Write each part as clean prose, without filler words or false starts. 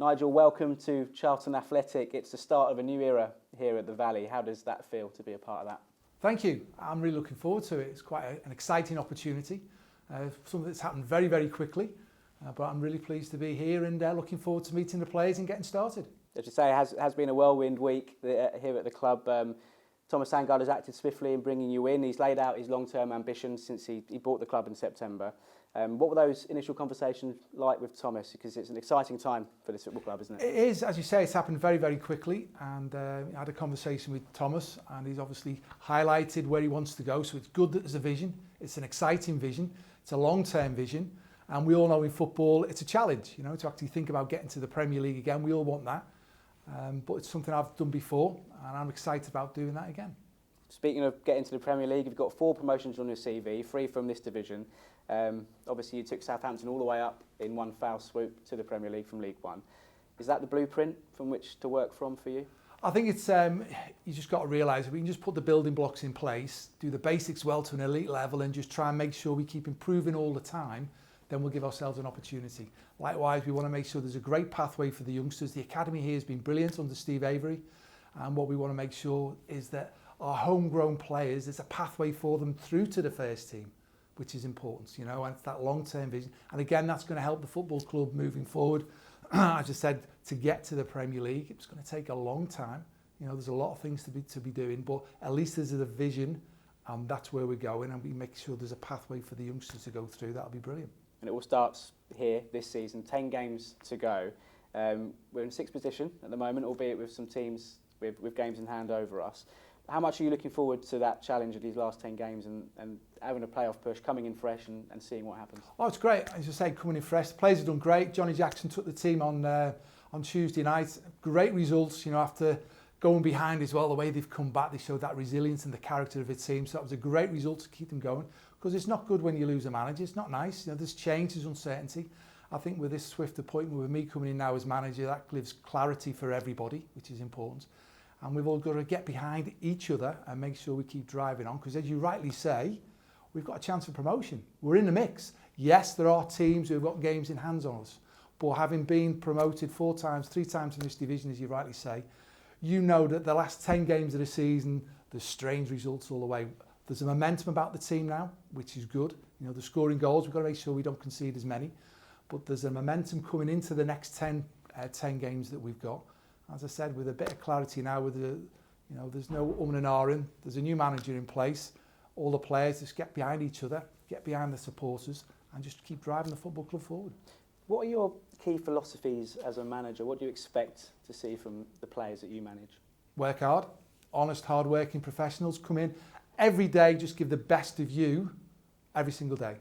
Nigel, welcome to Charlton Athletic. It's the start of a new era here at the Valley. How does that feel to be a part of that? Thank you. I'm really looking forward to it. It's quite an exciting opportunity. Something that's happened very, very quickly. But I'm really pleased to be here and looking forward to meeting the players and getting started. As you say, it has been a whirlwind week here at the club. Thomas Sandgaard has acted swiftly in bringing you in. He's laid out his long-term ambitions since he bought the club in September. What were those initial conversations like with Thomas? Because it's an exciting time for this football club, isn't it? It is, as you say, it's happened very, very quickly. And I had a conversation with Thomas and he's obviously highlighted where he wants to go. So it's good that there's a vision. It's an exciting vision. It's a long-term vision. And we all know in football, it's a challenge, to actually think about getting to the Premier League again. We all want that. But it's something I've done before and I'm excited about doing that again. Speaking of getting to the Premier League, you've got 4 promotions on your CV, 3 from this division. Obviously, you took Southampton all the way up in one foul swoop to the Premier League from League One. Is that the blueprint from which to work from for you? I think it's you just got to realise we can just put the building blocks in place, do the basics well to an elite level and just try and make sure we keep improving all the time, then we'll give ourselves an opportunity. Likewise, we want to make sure there's a great pathway for the youngsters. The academy here has been brilliant under Steve Avery, and what we want to make sure is that our homegrown players, there's a pathway for them through to the first team, which is important, and it's that long-term vision. And again, that's going to help the football club moving forward. As I said, to get to the Premier League, it's going to take a long time. There's a lot of things to be doing, but at least there's a vision, and that's where we're going, and we make sure there's a pathway for the youngsters to go through. That'll be brilliant. And it all starts here this season, 10 games to go. We're in 6th position at the moment, albeit with some teams with games in hand over us. How much are you looking forward to that challenge of these last 10 games and having a playoff push, coming in fresh and seeing what happens? Oh, it's great. As you say, coming in fresh. The players have done great. Johnny Jackson took the team on Tuesday night. Great results, after going behind as well. The way they've come back, they showed that resilience and the character of the team. So that was a great result to keep them going. Because it's not good when you lose a manager. It's not nice. There's change, there's uncertainty. I think with this swift appointment, with me coming in now as manager, that gives clarity for everybody, which is important. And we've all got to get behind each other and make sure we keep driving on. Because as you rightly say, we've got a chance for promotion. We're in the mix. Yes, there are teams who've got games in hands on us. But having been promoted 4 times, 3 times in this division, as you rightly say, you know that the last 10 games of the season, there's strange results all the way. There's a momentum about the team now, which is good. The scoring goals, we've got to make sure we don't concede as many. But there's a momentum coming into the next 10 games that we've got. As I said, with a bit of clarity now, with there's no and ahhing. There's a new manager in place. All the players just get behind each other, get behind the supporters, and just keep driving the football club forward. What are your key philosophies as a manager? What do you expect to see from the players that you manage? Work hard, honest, hard-working professionals. Come in every day, just give the best of you every single day.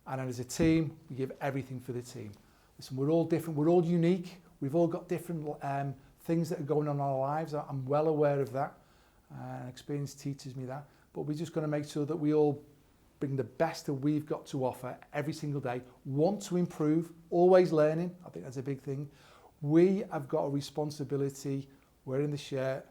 And then as a team, we give everything for the team. Listen, we're all different, we're all unique. We've all got different things that are going on in our lives. I'm well aware of that. Experience teaches me that. But we're just going to make sure that we all bring the best that we've got to offer every single day. Want to improve, always learning. I think that's a big thing. We have got a responsibility. We're in the shirt,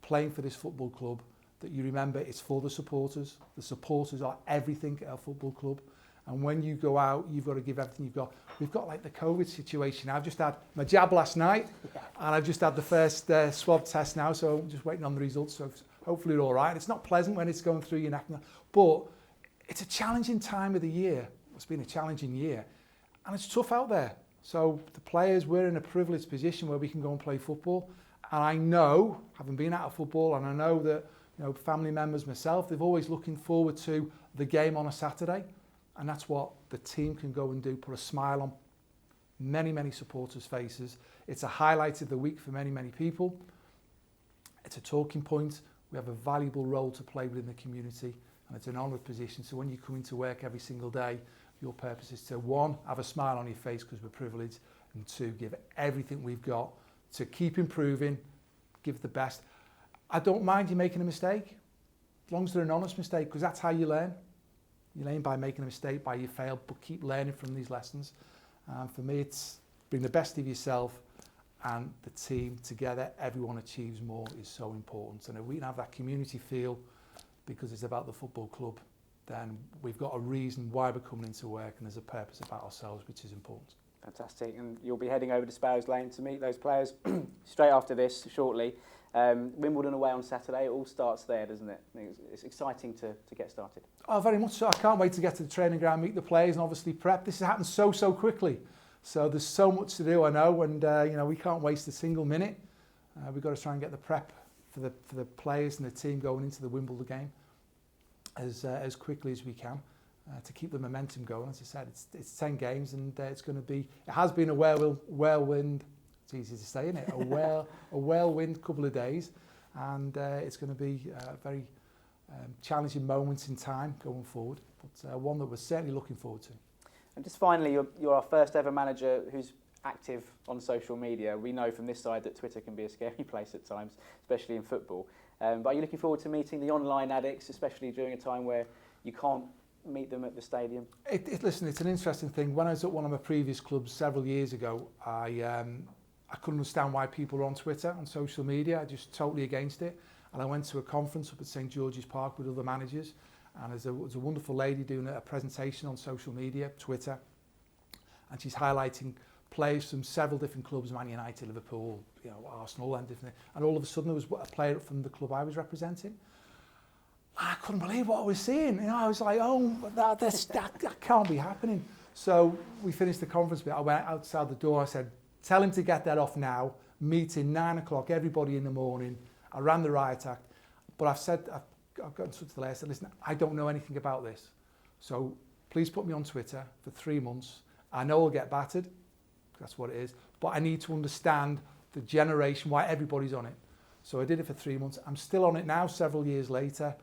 playing for this football club, that you remember it's for the supporters. The supporters are everything at our football club. And when you go out, you've got to give everything you've got. We've got like the COVID situation. I've just had my jab last night, and I've just had the first swab test now, so I'm just waiting on the results. So hopefully it's all right. It's not pleasant when it's going through your neck, but it's a challenging time of the year. It's been a challenging year, and it's tough out there. So the players, we're in a privileged position where we can go and play football. And I know, having been out of football, and I know that family members, myself, they've always looking forward to the game on a Saturday. And that's what the team can go and do, put a smile on many, many supporters' faces. It's a highlight of the week for many, many people. It's a talking point. We have a valuable role to play within the community, and it's an honoured position. So when you come into work every single day, your purpose is to, 1, have a smile on your face because we're privileged, and 2, give everything we've got to keep improving, give the best. I don't mind you making a mistake, as long as they're an honest mistake, because that's how you learn. You learn by making a mistake, by you fail, but keep learning from these lessons. For me, it's bring the best of yourself and the team together. Everyone achieves more is so important. And if we can have that community feel, because it's about the football club, then we've got a reason why we're coming into work, and there's a purpose about ourselves, which is important. Fantastic, and you'll be heading over to Sparrows Lane to meet those players straight after this, shortly. Wimbledon away on Saturday, it all starts there, doesn't it? It's exciting to get started. Oh, very much so. I can't wait to get to the training ground, meet the players, and obviously prep. This has happened so quickly. So there's so much to do, I know, and we can't waste a single minute. We've got to try and get the prep for the players and the team going into the Wimbledon game as quickly as we can to keep the momentum going. As I said, it's 10 games, and it has been a whirlwind. It's easy to say, isn't it? A whirlwind couple of days, and it's going to be very challenging moments in time going forward, but one that we're certainly looking forward to. And just finally, you're our first ever manager who's active on social media. We know from this side that Twitter can be a scary place at times, especially in football. But are you looking forward to meeting the online addicts, especially during a time where you can't meet them at the stadium? Listen, it's an interesting thing. When I was at one of my previous clubs several years ago, I couldn't understand why people were on Twitter, on social media. I just totally against it. And I went to a conference up at St George's Park with other managers, and there's a wonderful lady doing a presentation on social media, Twitter, and she's highlighting players from several different clubs, Man United, Liverpool, Arsenal, and different. And all of a sudden there was a player from the club I was representing. I couldn't believe what I was seeing. I was like, oh, that can't be happening. So we finished the conference bit. I went outside the door. I said, tell him to get that off now. Meeting 9 o'clock, everybody in the morning. I ran the riot act. But I've got in touch with the lady. I said, listen, I don't know anything about this. So please put me on Twitter for 3 months. I know I'll get battered. That's what it is. But I need to understand the generation, why everybody's on it. So I did it for 3 months. I'm still on it now, several years later.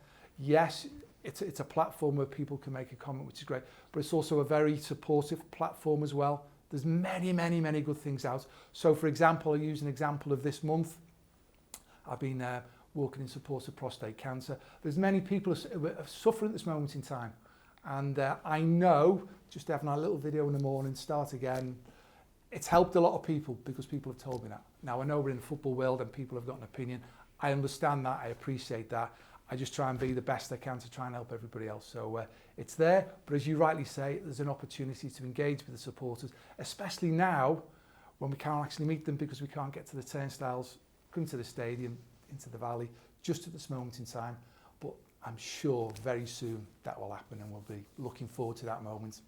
Yes, it's a platform where people can make a comment, which is great. But it's also a very supportive platform as well. There's many good things out. So, for example, I'll use an example of this month. I've been working in support of prostate cancer. There's many people who are suffering at this moment in time. And I know, just having a little video in the morning, start again, it's helped a lot of people because people have told me that. Now, I know we're in the football world and people have got an opinion. I understand that. I appreciate that. I just try and be the best I can to try and help everybody else. So it's there, but as you rightly say, there's an opportunity to engage with the supporters, especially now when we can't actually meet them because we can't get to the turnstiles, come to the stadium, into the valley, just at this moment in time. But I'm sure very soon that will happen, and we'll be looking forward to that moment.